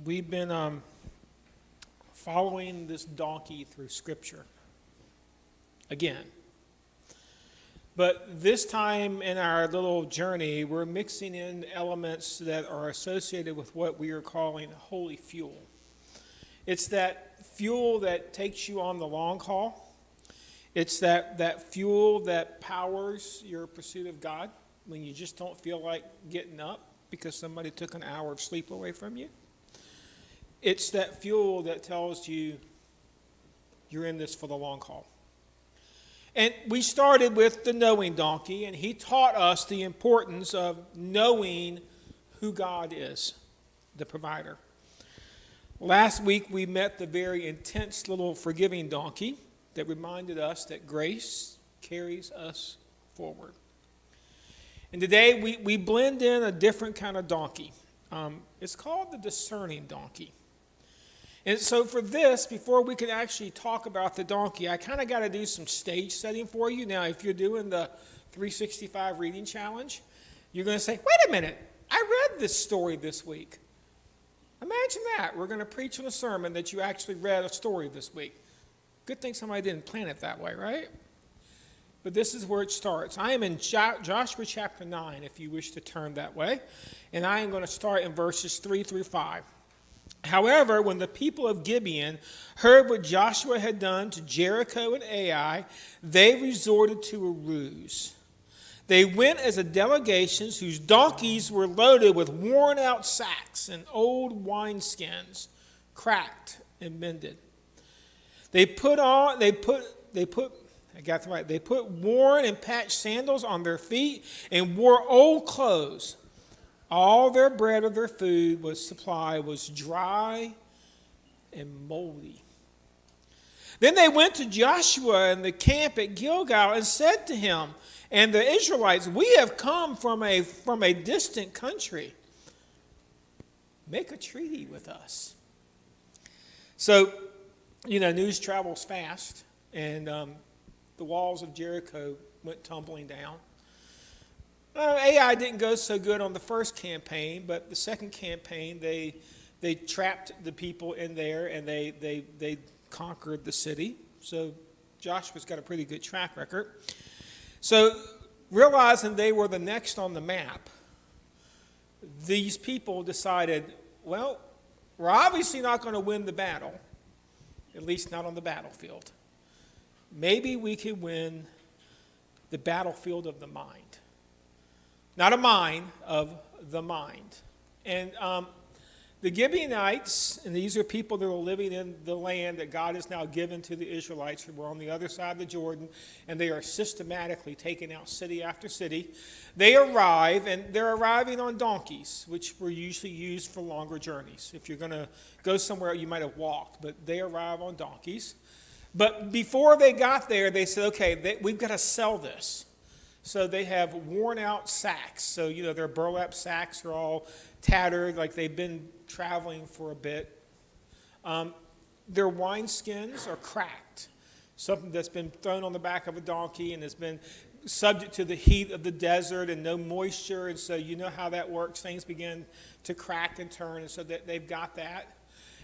We've been following this donkey through Scripture again. But this time in our little journey, we're mixing in elements that are associated with what we are calling holy fuel. It's that fuel that takes you on the long haul. It's that fuel that powers your pursuit of God when you just don't feel like getting up because somebody took an hour of sleep away from you. It's that fuel that tells you you're in this for the long haul. And we started with the knowing donkey, and he taught us the importance of knowing who God is, the provider. Last week we met the very intense little forgiving donkey that reminded us that grace carries us forward. And today we blend in a different kind of donkey. It's called the discerning donkey. And so for this, before we can actually talk about the donkey, I kind of got to do some stage setting for you. Now, if you're doing the 365 reading challenge, you're going to say, wait a minute, I read this story this week. Imagine that. We're going to preach on a sermon that you actually read a story this week. Good thing somebody didn't plan it that way, right? But this is where it starts. I am in Joshua chapter 9, if you wish to turn that way. And I am going to start in verses 3 through 5. However, when the people of Gibeon heard what Joshua had done to Jericho and Ai, they resorted to a ruse. They went as a delegation whose donkeys were loaded with worn-out sacks and old wineskins, cracked and mended. They put worn and patched sandals on their feet and wore old clothes. All their bread or their food was dry and moldy. Then they went to Joshua in the camp at Gilgal and said to him and the Israelites, "We have come from a distant country. Make a treaty with us." So, news travels fast, and the walls of Jericho went tumbling down. Ai didn't go so good on the first campaign, but the second campaign, they trapped the people in there, and they conquered the city. So Joshua's got a pretty good track record. So realizing they were the next on the map, these people decided, well, we're obviously not going to win the battle, at least not on the battlefield. Maybe we could win the battlefield of the mind. Not a mine, of the mind. And the Gibeonites, and these are people that are living in the land that God has now given to the Israelites who were on the other side of the Jordan, and they are systematically taking out city after city. They arrive, and they're arriving on donkeys, which were usually used for longer journeys. If you're going to go somewhere, you might have walked, but they arrive on donkeys. But before they got there, they said, okay, we've got to sell this. So they have worn out sacks. So, their burlap sacks are all tattered, like they've been traveling for a bit. Their wineskins are cracked, something that's been thrown on the back of a donkey and has been subject to the heat of the desert and no moisture. And so you know how that works. Things begin to crack and turn, and so they've got that.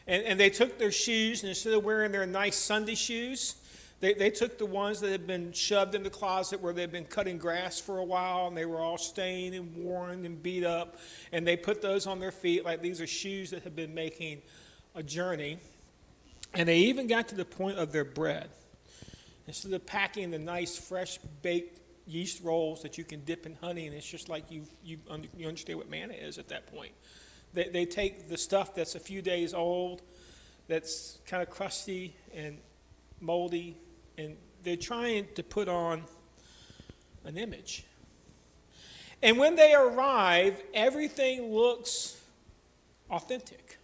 And they took their shoes, and instead of wearing their nice Sunday shoes, They took the ones that had been shoved in the closet where they'd been cutting grass for a while, and they were all stained and worn and beat up, and they put those on their feet like these are shoes that had been making a journey. And they even got to the point of their bread. Instead of packing the nice, fresh, baked yeast rolls that you can dip in honey, and it's just like you understand what manna is at that point. They take the stuff that's a few days old, that's kind of crusty and moldy, and they're trying to put on an image. And when they arrive, everything looks authentic,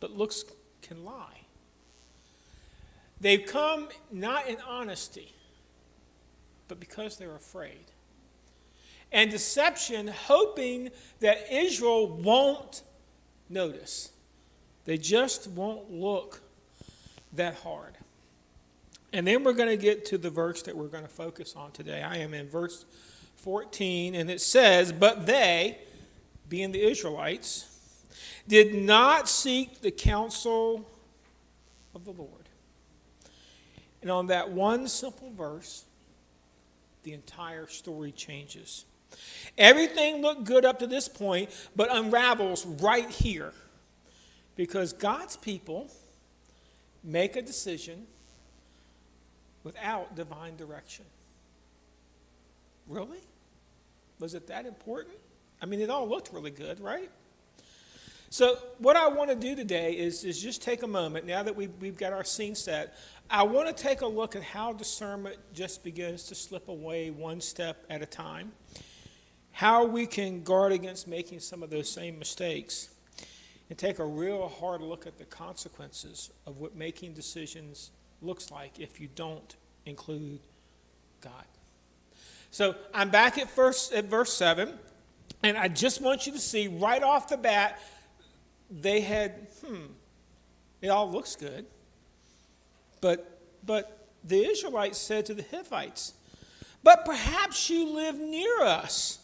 but looks can lie. They've come not in honesty, but because they're afraid. And deception, hoping that Israel won't notice. They just won't look that hard. And then we're going to get to the verse that we're going to focus on today. I am in verse 14, and it says, "But they," being the Israelites, did not seek the counsel of the Lord. And on that one simple verse, the entire story changes. Everything looked good up to this point, but unravels right here. Because God's people make a decision without divine direction. Really? Was it that important? I mean, it all looked really good, right? So what I want to do today is just take a moment, now that we've got our scene set, I want to take a look at how discernment just begins to slip away one step at a time, how we can guard against making some of those same mistakes, and take a real hard look at the consequences of what making decisions looks like if you don't include God. So I'm back at verse 7, and I just want you to see right off the bat, they had, it all looks good. But the Israelites said to the Hittites, but perhaps you live near us.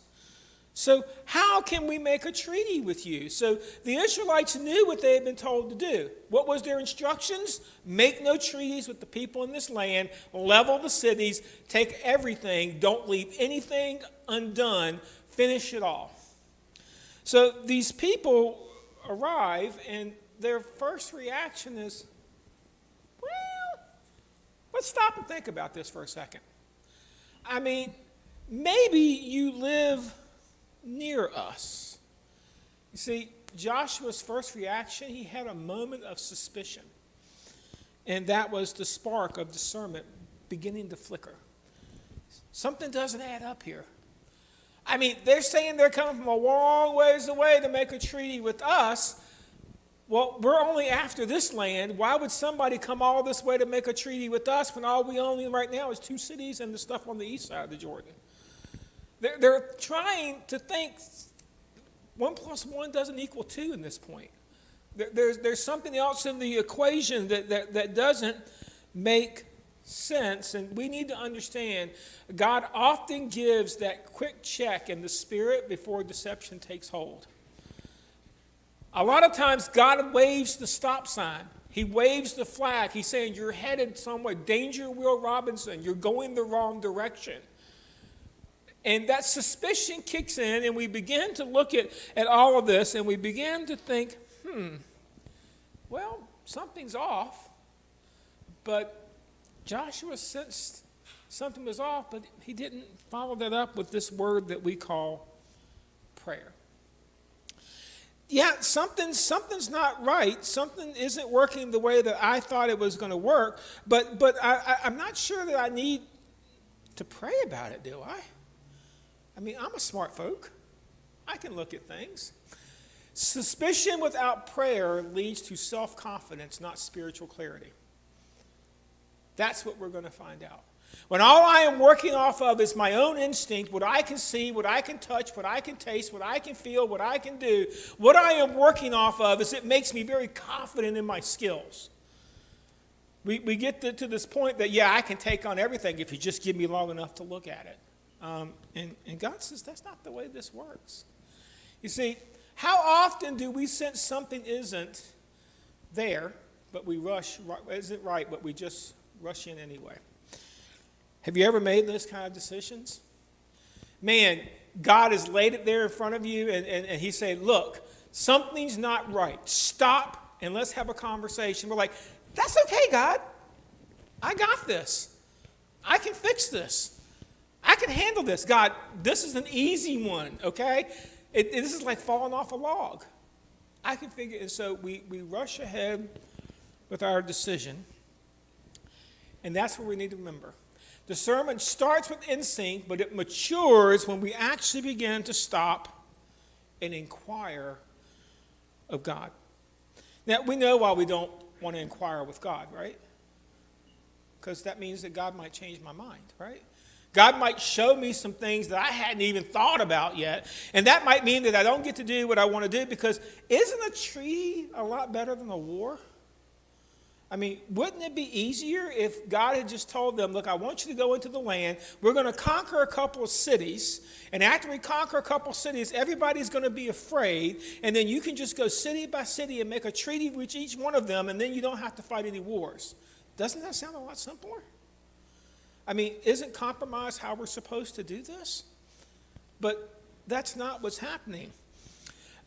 So how can we make a treaty with you? So the Israelites knew what they had been told to do. What was their instructions? Make no treaties with the people in this land, level the cities, take everything, don't leave anything undone, finish it all. So these people arrive, and their first reaction is, well, let's stop and think about this for a second. I mean, maybe you live near us. You see, Joshua's first reaction, he had a moment of suspicion. And that was the spark of discernment beginning to flicker. Something doesn't add up here. I mean, they're saying they're coming from a long ways away to make a treaty with us. Well, we're only after this land. Why would somebody come all this way to make a treaty with us when all we own right now is 2 cities and the stuff on the east side of the Jordan? They're trying to think 1 + 1 doesn't equal 2 in this point. There's something else in the equation that doesn't make sense, and we need to understand God often gives that quick check in the spirit before deception takes hold. A lot of times God waves the stop sign. He waves the flag. He's saying you're headed somewhere. Danger, Will Robinson. You're going the wrong direction. And that suspicion kicks in, and we begin to look at all of this, and we begin to think, well, something's off. But Joshua sensed something was off, but he didn't follow that up with this word that we call prayer. Yeah, something's not right. Something isn't working the way that I thought it was going to work, but I'm not sure that I need to pray about it, do I? I mean, I'm a smart folk. I can look at things. Suspicion without prayer leads to self-confidence, not spiritual clarity. That's what we're going to find out. When all I am working off of is my own instinct, what I can see, what I can touch, what I can taste, what I can feel, what I can do, what I am working off of is it makes me very confident in my skills. We get to this point that, yeah, I can take on everything if you just give me long enough to look at it. And God says that's not the way this works. You see, how often do we sense something isn't there, but we isn't right, but we just rush in anyway? Have you ever made those kind of decisions? Man, God has laid it there in front of you, and he said, look, something's not right. Stop, and let's have a conversation. We're like, that's okay, God. I got this. I can fix this. I can handle this. God, this is an easy one, okay? This is like falling off a log. I can figure it. And so we rush ahead with our decision, and that's what we need to remember. Discernment starts with instinct, but it matures when we actually begin to stop and inquire of God. Now, we know why we don't want to inquire with God, right? Because that means that God might change my mind, right? God might show me some things that I hadn't even thought about yet, and that might mean that I don't get to do what I want to do, because isn't a treaty a lot better than a war? I mean, wouldn't it be easier if God had just told them, look, I want you to go into the land. We're going to conquer a couple of cities. And after we conquer a couple of cities, everybody's going to be afraid. And then you can just go city by city and make a treaty with each one of them. And then you don't have to fight any wars. Doesn't that sound a lot simpler? I mean, isn't compromise how we're supposed to do this? But that's not what's happening.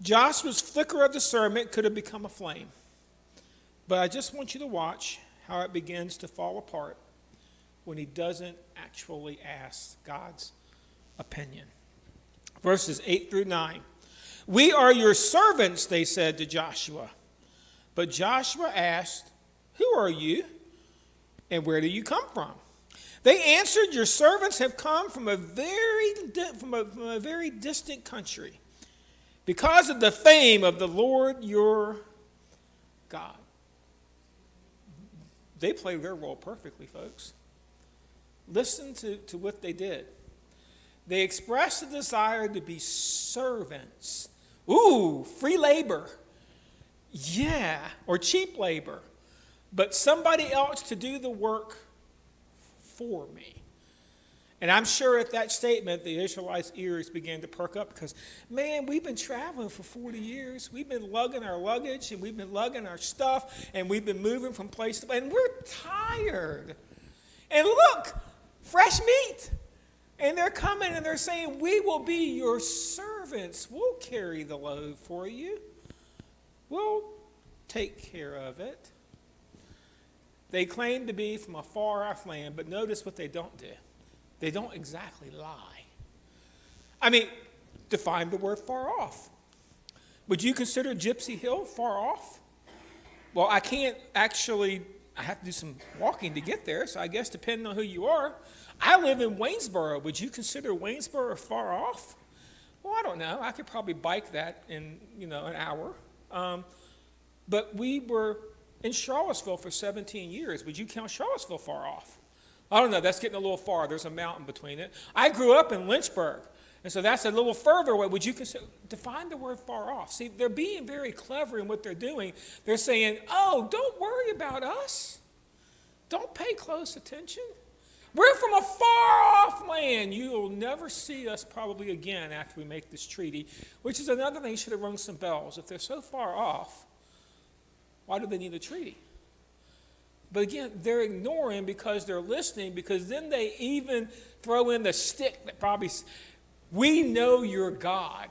Joshua's flicker of discernment could have become a flame. But I just want you to watch how it begins to fall apart when he doesn't actually ask God's opinion. Verses 8 through 9. We are your servants, they said to Joshua. But Joshua asked, who are you and where do you come from? They answered, your servants have come from a very distant country because of the fame of the Lord your God. They played their role perfectly, folks. Listen to what they did. They expressed a desire to be servants. Ooh, free labor. Yeah, or cheap labor. But somebody else to do the work for me. And I'm sure at that statement, the Israelites' ears began to perk up because, man, we've been traveling for 40 years. We've been lugging our luggage and we've been lugging our stuff and we've been moving from place to place. And we're tired. And look, fresh meat. And they're coming and they're saying, we will be your servants. We'll carry the load for you. We'll take care of it. They claim to be from a far-off land, but notice what they don't do. They don't exactly lie. I mean, define the word far off. Would you consider Gypsy Hill far off? Well, I have to do some walking to get there, so I guess depending on who you are. I live in Waynesboro. Would you consider Waynesboro far off? Well, I don't know. I could probably bike that in, an hour. But we were in Charlottesville for 17 years. Would you count Charlottesville far off? I don't know. That's getting a little far. There's a mountain between it. I grew up in Lynchburg, and so that's a little further away. Would you define the word far off? See, they're being very clever in what they're doing. They're saying, oh, don't worry about us. Don't pay close attention. We're from a far-off land. You'll never see us probably again after we make this treaty, which is another thing should have rung some bells. If they're so far off, why do they need a treaty? But again, they're ignoring because they're listening, because then they even throw in the stick that probably, we know your God.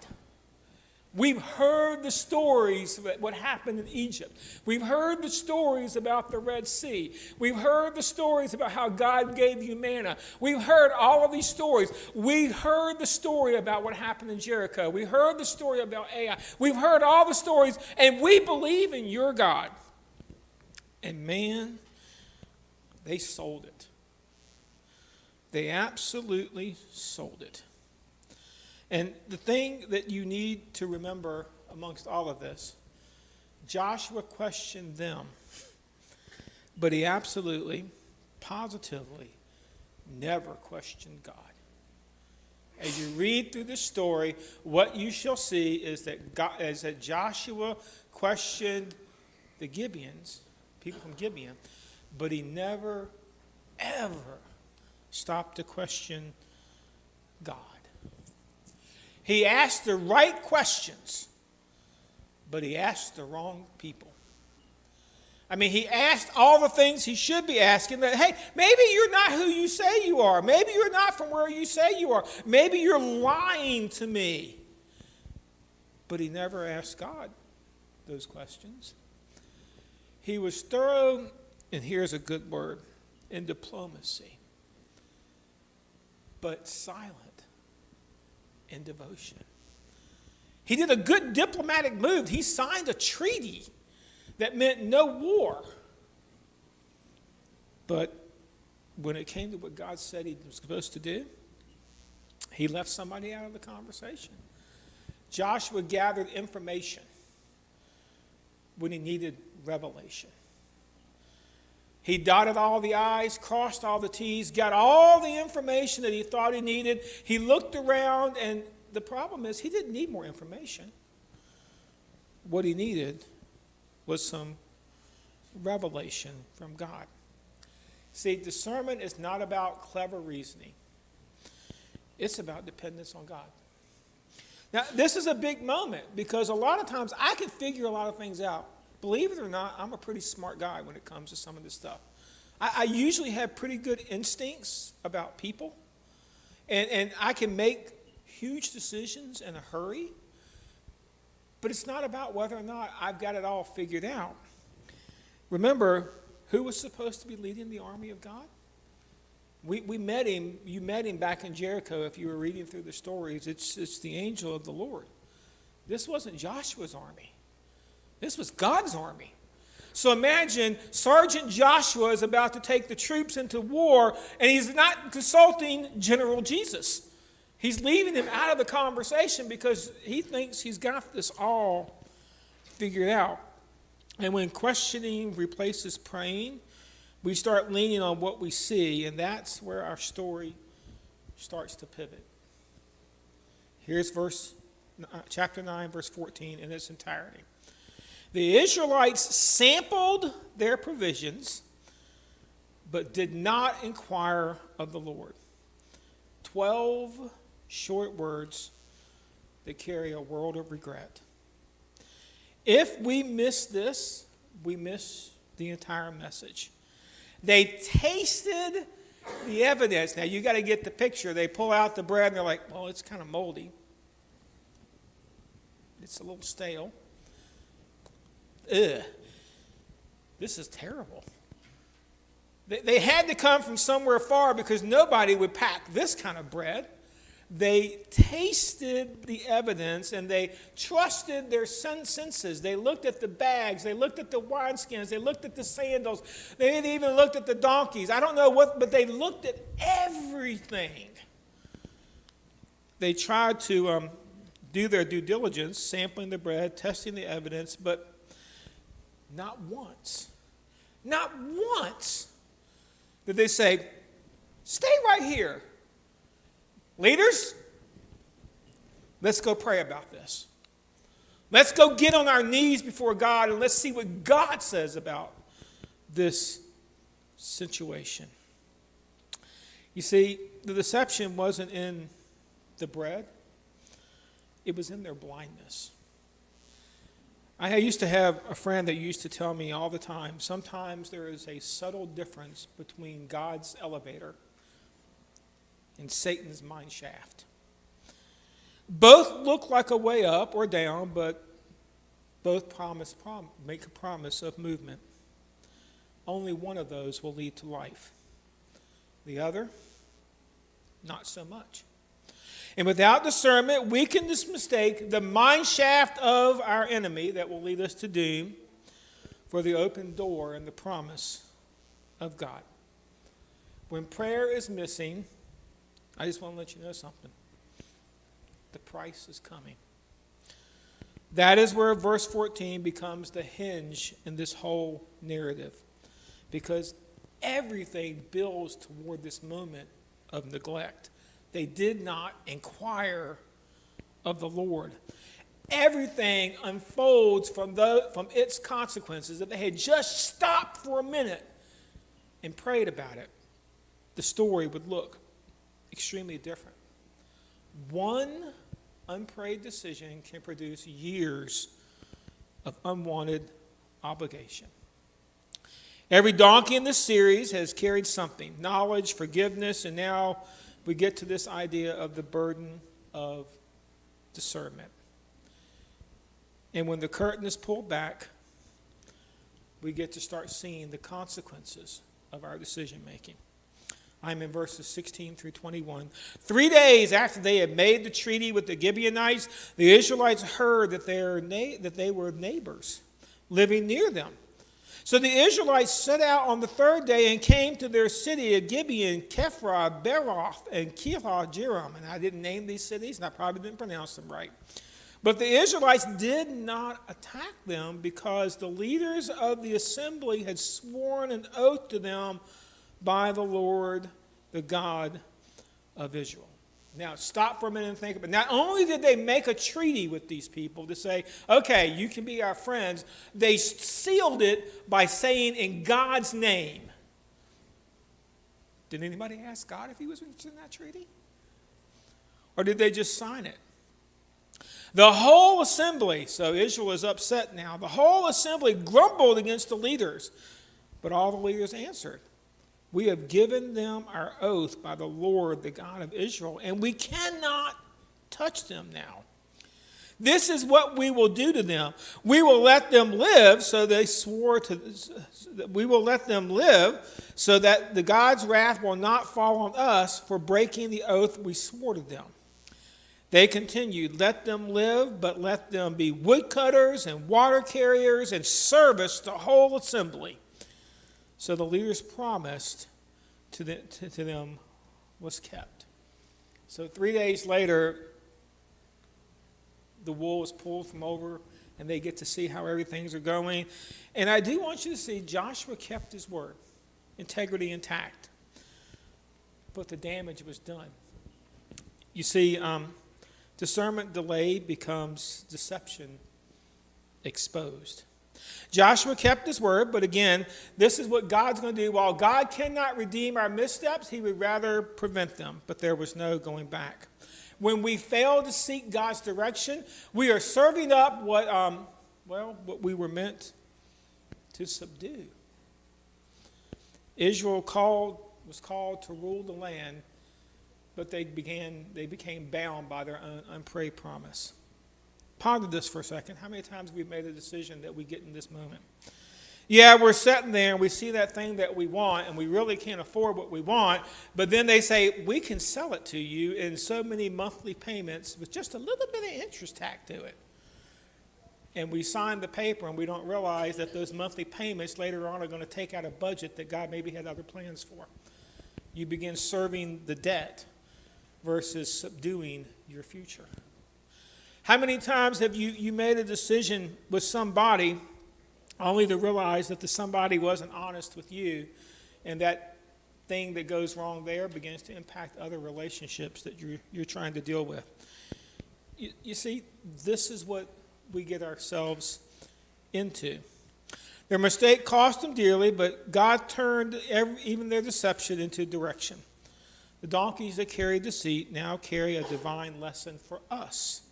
We've heard the stories of what happened in Egypt. We've heard the stories about the Red Sea. We've heard the stories about how God gave you manna. We've heard all of these stories. We've heard the story about what happened in Jericho. We heard the story about Ai. We've heard all the stories, and we believe in your God. And man, they sold it. They absolutely sold it. And the thing that you need to remember amongst all of this, Joshua questioned them, but he absolutely, positively never questioned God. As you read through this story, what you shall see is that Joshua questioned the Gibeons, people from Gibeon, but he never, ever stopped to question God. He asked the right questions, but he asked the wrong people. I mean, he asked all the things he should be asking. That, hey, maybe you're not who you say you are. Maybe you're not from where you say you are. Maybe you're lying to me. But he never asked God those questions. He was thorough, and here's a good word, in diplomacy, but silent in devotion. He did a good diplomatic move. He signed a treaty that meant no war. But when it came to what God said he was supposed to do, he left somebody out of the conversation. Joshua gathered information when he needed revelation. He dotted all the I's, crossed all the T's, got all the information that he thought he needed. He looked around, and the problem is he didn't need more information. What he needed was some revelation from God. See, discernment is not about clever reasoning. It's about dependence on God. Now, this is a big moment because a lot of times I can figure a lot of things out. Believe it or not, I'm a pretty smart guy when it comes to some of this stuff. I usually have pretty good instincts about people, and I can make huge decisions in a hurry, but it's not about whether or not I've got it all figured out. Remember, who was supposed to be leading the army of God? We met him. You met him back in Jericho. If you were reading through the stories, it's the angel of the Lord. This wasn't Joshua's army. This was God's army. So imagine Sergeant Joshua is about to take the troops into war, and he's not consulting General Jesus. He's leaving him out of the conversation because he thinks he's got this all figured out. And when questioning replaces praying, we start leaning on what we see, and that's where our story starts to pivot. Here's chapter 9, verse 14 in its entirety. The Israelites sampled their provisions, but did not inquire of the Lord. 12 short words that carry a world of regret. If we miss this, we miss the entire message. They tasted the evidence. Now, you got to get the picture. They pull out the bread, and they're like, well, it's kind of moldy. It's a little stale. Ugh. This is terrible. They had to come from somewhere far because nobody would pack this kind of bread. They tasted the evidence and they trusted their senses. They looked at the bags. They looked at the wineskins. They looked at the sandals. They even looked at the donkeys. I don't know what, but they looked at everything. They tried to do their due diligence, sampling the bread, testing the evidence, but not once did they say, stay right here. Leaders, let's go pray about this. Let's go get on our knees before God and let's see what God says about this situation. You see, the deception wasn't in the bread. It was in their blindness. I used to have a friend that used to tell me all the time, sometimes there is a subtle difference between God's elevator and Satan's mine shaft. Both look like a way up or down, but both make a promise of movement. Only one of those will lead to life. The other, not so much. And without discernment, we can just mistake the mine shaft of our enemy that will lead us to doom for the open door and the promise of God. When prayer is missing, I just want to let you know something. The price is coming. That is where verse 14 becomes the hinge in this whole narrative. Because everything builds toward this moment of neglect. They did not inquire of the Lord. Everything unfolds from its consequences. If they had just stopped for a minute and prayed about it, the story would look extremely different. One unprayed decision can produce years of unwanted obligation. Every donkey in this series has carried something: knowledge, forgiveness, and now we get to this idea of the burden of discernment. And when the curtain is pulled back, we get to start seeing the consequences of our decision making. I'm in verses 16 through 21. 3 days after they had made the treaty with the Gibeonites, the Israelites heard that they were neighbors living near them. So the Israelites set out on the third day and came to their city of Gibeon, Kephra, Beroth, and Kiriath-jearim. And I didn't name these cities, and I probably didn't pronounce them right. But the Israelites did not attack them because the leaders of the assembly had sworn an oath to them by the Lord, the God of Israel. Now, stop for a minute and think about it. Not only did they make a treaty with these people to say, okay, you can be our friends, they sealed it by saying in God's name. Did anybody ask God if he was interested in that treaty? Or did they just sign it? The whole assembly, so Israel is upset now, the whole assembly grumbled against the leaders. But all the leaders answered, we have given them our oath by the Lord, the God of Israel, and we cannot touch them now. This is what we will do to them. We will let them live, so they swore to. We will let them live, so that the God's wrath will not fall on us for breaking the oath we swore to them. They continued, let them live, but let them be woodcutters and water carriers and service the whole assembly. So the leaders promised to them was kept. So 3 days later, the wool is pulled from over, and they get to see how everything's are going. And I do want you to see Joshua kept his word, integrity intact. But the damage was done. You see, discernment delayed becomes deception exposed. Joshua kept his word, but again, this is what God's going to do. While God cannot redeem our missteps, he would rather prevent them, but there was no going back. When we fail to seek God's direction, we are serving up what we were meant to subdue. Israel was called to rule the land, but they became bound by their own unprayed promise. Ponder this for a second. How many times have we made a decision that we get in this moment? Yeah, we're sitting there and we see that thing that we want and we really can't afford what we want, but then they say, we can sell it to you in so many monthly payments with just a little bit of interest tacked to it. And we sign the paper and we don't realize that those monthly payments later on are going to take out a budget that God maybe had other plans for. You begin serving the debt versus subduing your future. How many times have you made a decision with somebody only to realize that the somebody wasn't honest with you, and that thing that goes wrong there begins to impact other relationships that you're trying to deal with? You see, this is what we get ourselves into. Their mistake cost them dearly, but God turned even their deception into direction. The donkeys that carried deceit now carry a divine lesson for us.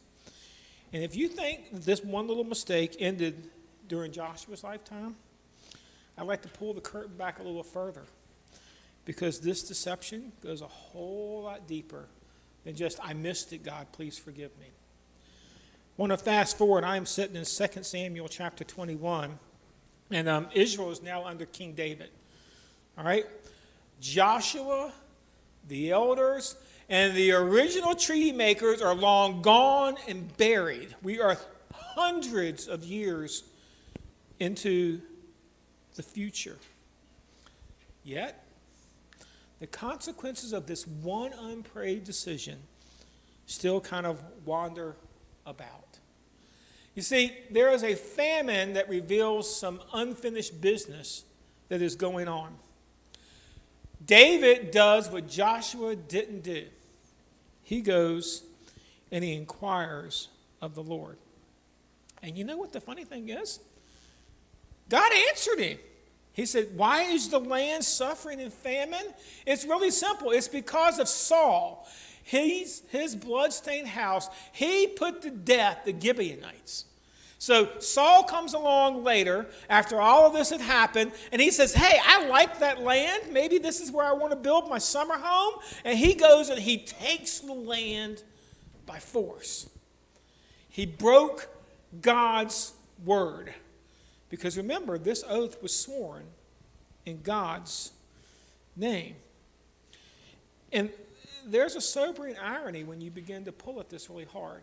And if you think this one little mistake ended during Joshua's lifetime, I'd like to pull the curtain back a little further, because this deception goes a whole lot deeper than just, I missed it, God, please forgive me. I want to fast forward. I am sitting in 2 Samuel chapter 21, and Israel is now under King David. All right? Joshua, the elders, and the original treaty makers are long gone and buried. We are hundreds of years into the future. Yet, the consequences of this one unprayed decision still kind of wander about. You see, there is a famine that reveals some unfinished business that is going on. David does what Joshua didn't do. He goes and he inquires of the Lord. And you know what the funny thing is? God answered him. He said, why is the land suffering in famine? It's really simple. It's because of Saul. His bloodstained house, he put to death the Gibeonites. So Saul comes along later, after all of this had happened, and he says, hey, I like that land. Maybe this is where I want to build my summer home. And he goes and he takes the land by force. He broke God's word. Because remember, this oath was sworn in God's name. And there's a sobering irony when you begin to pull at this really hard.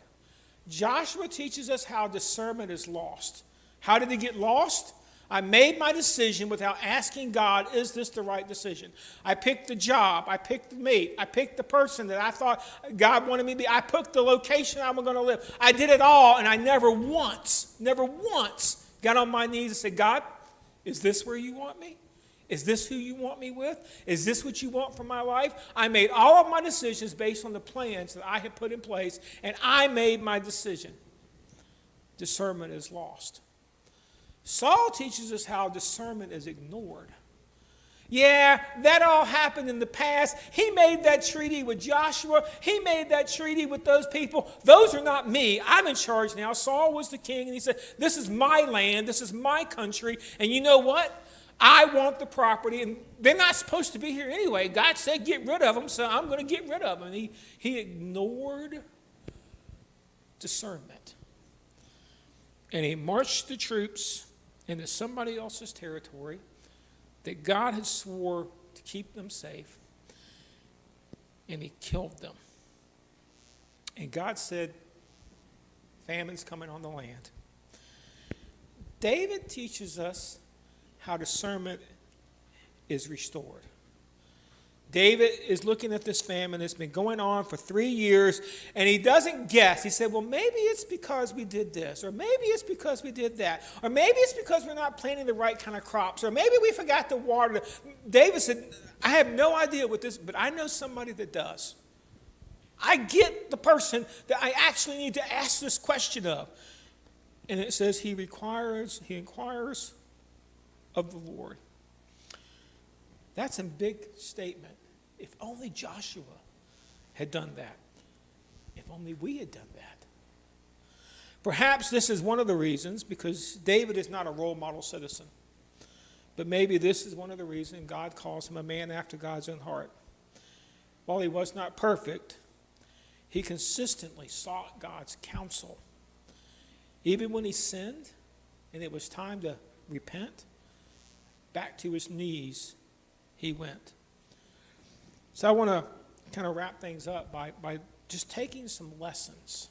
Joshua teaches us how discernment is lost. How did it get lost? I made my decision without asking God, is this the right decision? I picked the job. I picked the mate. I picked the person that I thought God wanted me to be. I picked the location I'm going to live. I did it all, and I never once got on my knees and said, God, is this where you want me? Is this who you want me with? Is this what you want for my life? I made all of my decisions based on the plans that I had put in place, and I made my decision. Discernment is lost. Saul teaches us how discernment is ignored. Yeah, that all happened in the past. He made that treaty with Joshua. He made that treaty with those people. Those are not me. I'm in charge now. Saul was the king, and he said, this is my land. This is my country. And you know what? I want the property, and they're not supposed to be here anyway. God said get rid of them, so I'm going to get rid of them. And he ignored discernment. And he marched the troops into somebody else's territory that God had swore to keep them safe, and he killed them. And God said, famine's coming on the land. David teaches us how discernment is restored. David is looking at this famine that's been going on for 3 years, and he doesn't guess. He said, well, maybe it's because we did this, or maybe it's because we did that, or maybe it's because we're not planting the right kind of crops, or maybe we forgot to water. David said, I have no idea what this, but I know somebody that does. I get the person that I actually need to ask this question of. And it says he inquires of the Lord. That's a big statement. If only Joshua had done that. If only we had done that. Perhaps this is one of the reasons, because David is not a role model citizen. But maybe this is one of the reasons God calls him a man after God's own heart. While he was not perfect, he consistently sought God's counsel. Even when he sinned and it was time to repent, back to his knees he went. So I want to kind of wrap things up by just taking some lessons.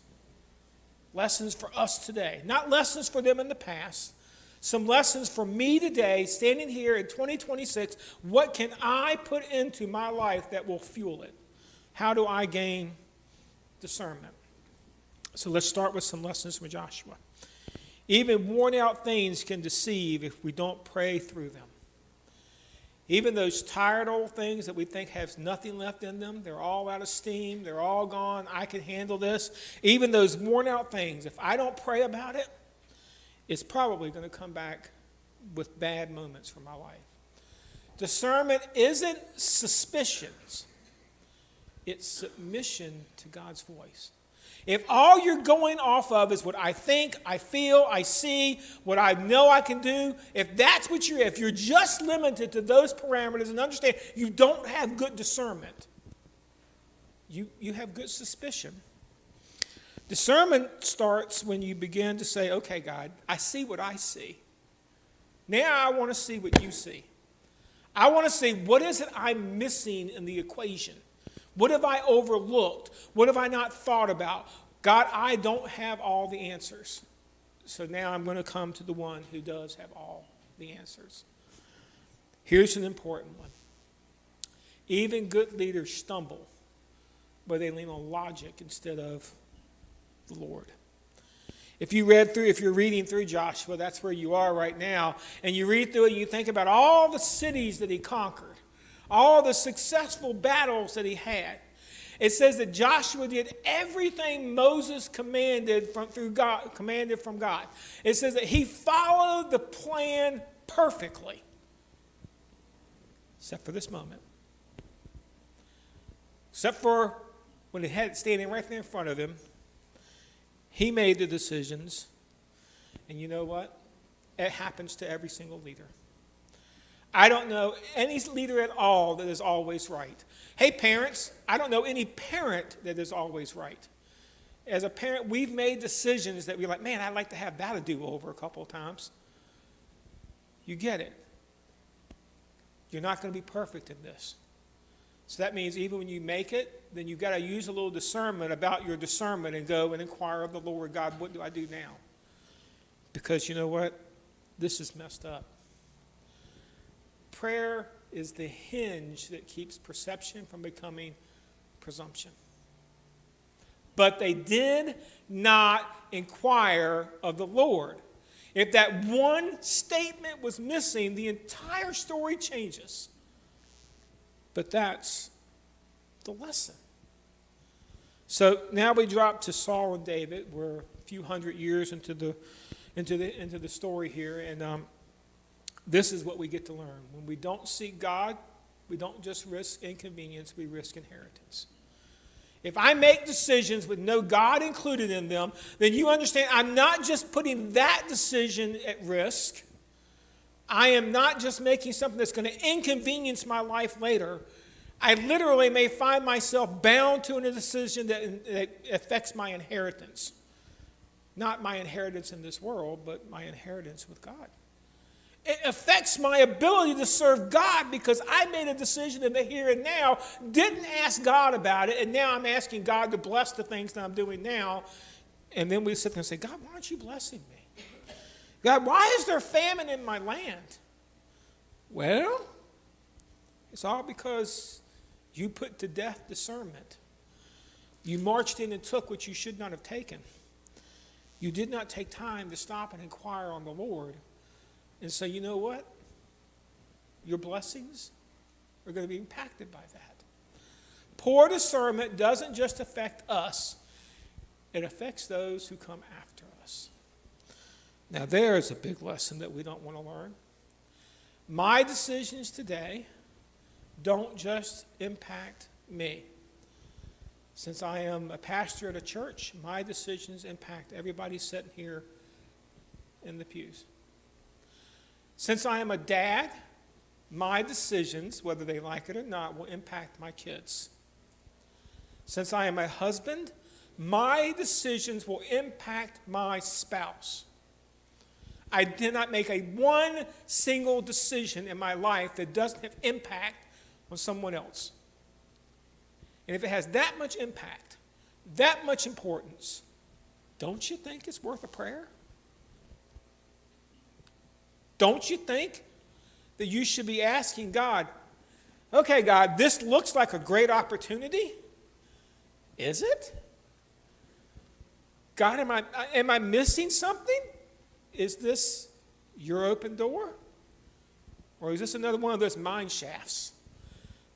Lessons for us today. Not lessons for them in the past. Some lessons for me today, standing here in 2026. What can I put into my life that will fuel it? How do I gain discernment? So let's start with some lessons from Joshua. Even worn out things can deceive if we don't pray through them. Even those tired old things that we think have nothing left in them, they're all out of steam, they're all gone, I can handle this. Even those worn out things, if I don't pray about it, it's probably going to come back with bad moments for my life. Discernment isn't suspicions. It's submission to God's voice. If all you're going off of is what I think, I feel, I see, what I know I can do, if you're just limited to those parameters and understand you don't have good discernment, you have good suspicion. Discernment starts when you begin to say, okay, God, I see what I see. Now I want to see what you see. I want to see what is it I'm missing in the equation. What have I overlooked? What have I not thought about? God, I don't have all the answers. So now I'm going to come to the one who does have all the answers. Here's an important one. Even good leaders stumble, but they lean on logic instead of the Lord. If you're reading through Joshua, that's where you are right now, and you read through it and you think about all the cities that he conquered, all the successful battles that he had. It says that Joshua did everything Moses commanded from God. It says that he followed the plan perfectly, except for this moment. Except for when he had it standing right there in front of him, he made the decisions. And you know what? It happens to every single leader. I don't know any leader at all that is always right. Hey, parents, I don't know any parent that is always right. As a parent, we've made decisions that we're like, man, I'd like to have that a do-over a couple of times. You get it. You're not going to be perfect in this. So that means even when you make it, then you've got to use a little discernment about your discernment and go and inquire of the Lord, God, what do I do now? Because you know what? This is messed up. Prayer is the hinge that keeps perception from becoming presumption. But they did not inquire of the Lord. If that one statement was missing, the entire story changes. But that's the lesson. So now we drop to Saul and David. We're a few hundred years into the story here, and this is what we get to learn. When we don't seek God, we don't just risk inconvenience, we risk inheritance. If I make decisions with no God included in them, then you understand I'm not just putting that decision at risk. I am not just making something that's going to inconvenience my life later. I literally may find myself bound to a decision that affects my inheritance. Not my inheritance in this world, but my inheritance with God. It affects my ability to serve God because I made a decision in the here and now, didn't ask God about it, and now I'm asking God to bless the things that I'm doing now. And then we sit there and say, God, why aren't you blessing me? God, why is there famine in my land? Well, it's all because you put to death discernment. You marched in and took what you should not have taken. You did not take time to stop and inquire on the Lord and say, you know what? Your blessings are going to be impacted by that. Poor discernment doesn't just affect us. It affects those who come after us. Now there's a big lesson that we don't want to learn. My decisions today don't just impact me. Since I am a pastor at a church, my decisions impact everybody sitting here in the pews. Since I am a dad, my decisions, whether they like it or not, will impact my kids. Since I am a husband, my decisions will impact my spouse. I did not make one single decision in my life that doesn't have impact on someone else. And if it has that much impact, that much importance, don't you think it's worth a prayer? Don't you think that you should be asking God, okay, God, this looks like a great opportunity. Is it? God, am I missing something? Is this your open door? Or is this another one of those mine shafts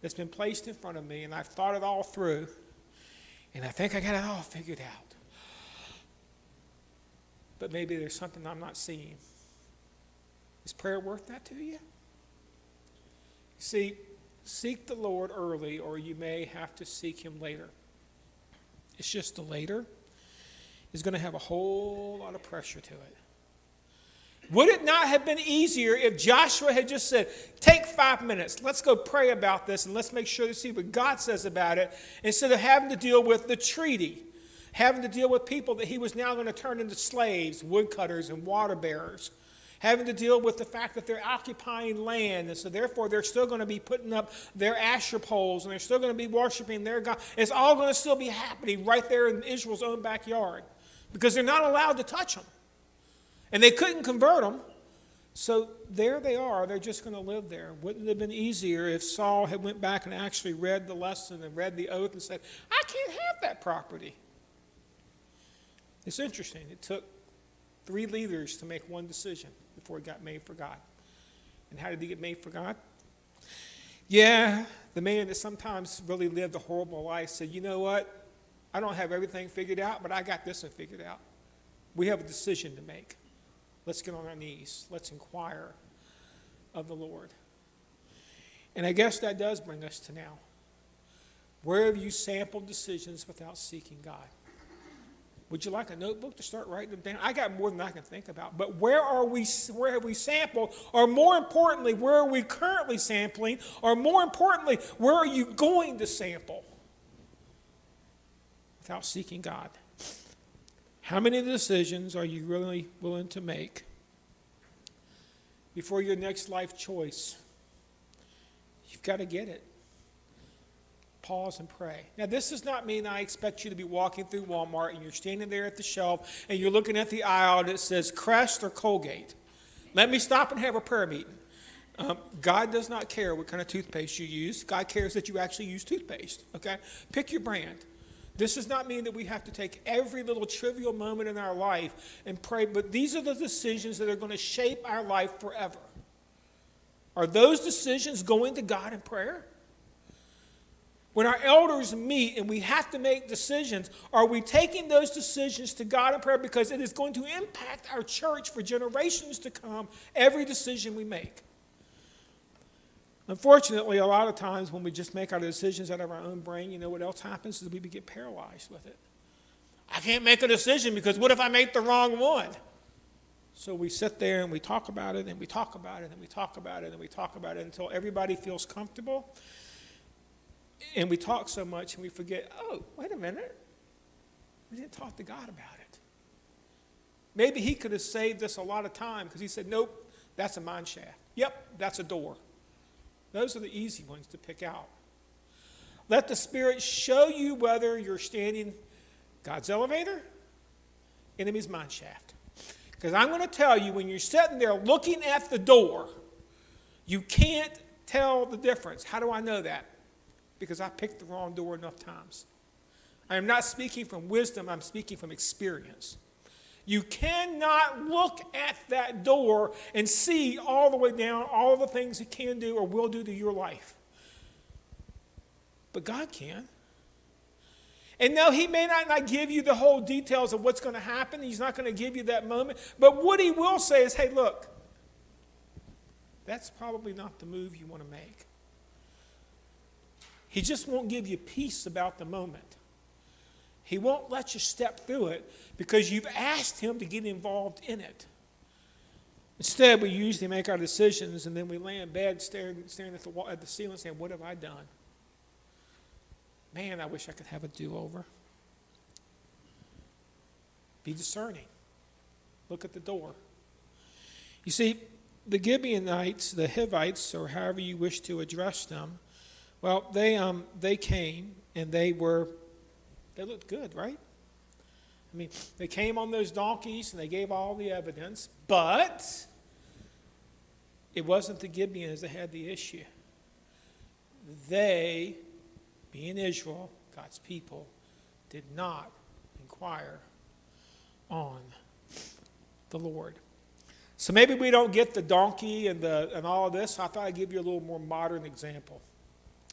that's been placed in front of me and I've thought it all through and I think I got it all figured out? But maybe there's something I'm not seeing. Is prayer worth that to you? See, seek the Lord early or you may have to seek him later. It's just the later is going to have a whole lot of pressure to it. Would it not have been easier if Joshua had just said, take 5 minutes, let's go pray about this and let's make sure to see what God says about it, instead of having to deal with the treaty, having to deal with people that he was now going to turn into slaves, woodcutters and water bearers, having to deal with the fact that they're occupying land, and so therefore they're still going to be putting up their Asher poles, and they're still going to be worshiping their God. It's all going to still be happening right there in Israel's own backyard because they're not allowed to touch them. And they couldn't convert them, so there they are. They're just going to live there. Wouldn't it have been easier if Saul had went back and actually read the lesson and read the oath and said, I can't have that property? It's interesting. It took 3 leaders to make one decision before it got made for God. And how did he get made for God? Yeah, the man that sometimes really lived a horrible life said, you know what? I don't have everything figured out, but I got this one figured out. We have a decision to make. Let's get on our knees. Let's inquire of the Lord. And I guess that does bring us to now. Where have you sampled decisions without seeking God? Would you like a notebook to start writing them down? I got more than I can think about. But where have we sampled? Or more importantly, where are we currently sampling? Or more importantly, where are you going to sample without seeking God? How many decisions are you really willing to make before your next life choice? You've got to get it. Pause and pray. Now, this does not mean I expect you to be walking through Walmart and you're standing there at the shelf and you're looking at the aisle that says Crest or Colgate. Let me stop and have a prayer meeting. God does not care what kind of toothpaste you use. God cares that you actually use toothpaste. Okay? Pick your brand. This does not mean that we have to take every little trivial moment in our life and pray, but these are the decisions that are going to shape our life forever. Are those decisions going to God in prayer? When our elders meet and we have to make decisions, are we taking those decisions to God in prayer? Because it is going to impact our church for generations to come, every decision we make. Unfortunately, a lot of times when we just make our decisions out of our own brain, you know what else happens is we get paralyzed with it. I can't make a decision because what if I make the wrong one? So we sit there and we talk about it and we talk about it and we talk about it and we talk about it until everybody feels comfortable. And we talk so much and we forget, oh, wait a minute. We didn't talk to God about it. Maybe he could have saved us a lot of time because he said, nope, that's a mine shaft. Yep, that's a door. Those are the easy ones to pick out. Let the Spirit show you whether you're standing God's elevator, enemy's mine shaft. Because I'm going to tell you, when you're sitting there looking at the door, you can't tell the difference. How do I know that? Because I picked the wrong door enough times. I am not speaking from wisdom, I'm speaking from experience. You cannot look at that door and see all the way down all the things it can do or will do to your life. But God can. And no, he may not give you the whole details of what's going to happen. He's not going to give you that moment. But what he will say is, hey, look, that's probably not the move you want to make. He just won't give you peace about the moment. He won't let you step through it because you've asked him to get involved in it. Instead, we usually make our decisions and then we lay in bed staring at the ceiling saying, what have I done? Man, I wish I could have a do-over. Be discerning. Look at the door. You see, the Gibeonites, the Hivites, or however you wish to address them, well, they came and they looked good, right? I mean, they came on those donkeys and they gave all the evidence, but it wasn't the Gibeonites that had the issue. They, being Israel, God's people, did not inquire on the Lord. So maybe we don't get the donkey and all of this. So I thought I'd give you a little more modern example.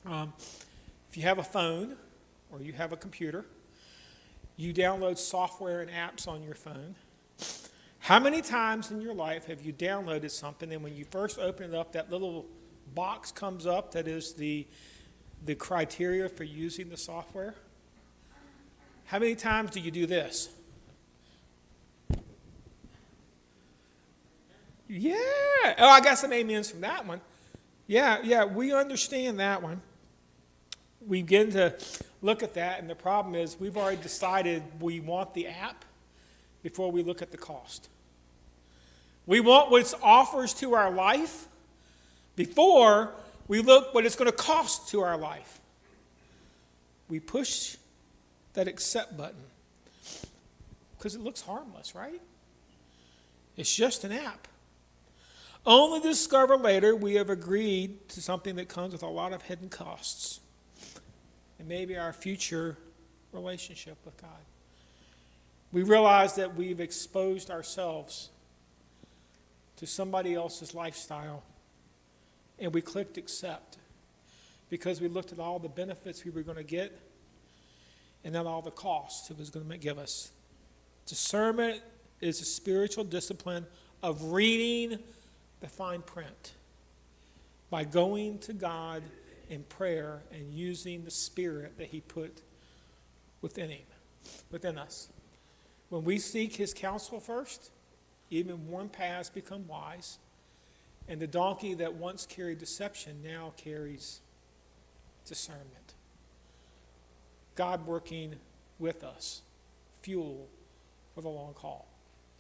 If you have a phone or you have a computer, you download software and apps on your phone. How many times in your life have you downloaded something and when you first open it up, that little box comes up that is the criteria for using the software? How many times do you do this? Yeah. Oh, I got some amens from that one. Yeah, we understand that one. We begin to look at that, and the problem is we've already decided we want the app before we look at the cost. We want what it offers to our life before we look what it's going to cost to our life. We push that accept button because it looks harmless, right? It's just an app. Only to discover later we have agreed to something that comes with a lot of hidden costs. And maybe our future relationship with God. We realize that we've exposed ourselves to somebody else's lifestyle and we clicked accept because we looked at all the benefits we were going to get and not all the costs it was going to give us. Discernment is a spiritual discipline of reading the fine print by going to God in prayer and using the Spirit that he put within us. When we seek his counsel first, even worn paths become wise, and the donkey that once carried deception now carries discernment. God working with us, fuel for the long haul.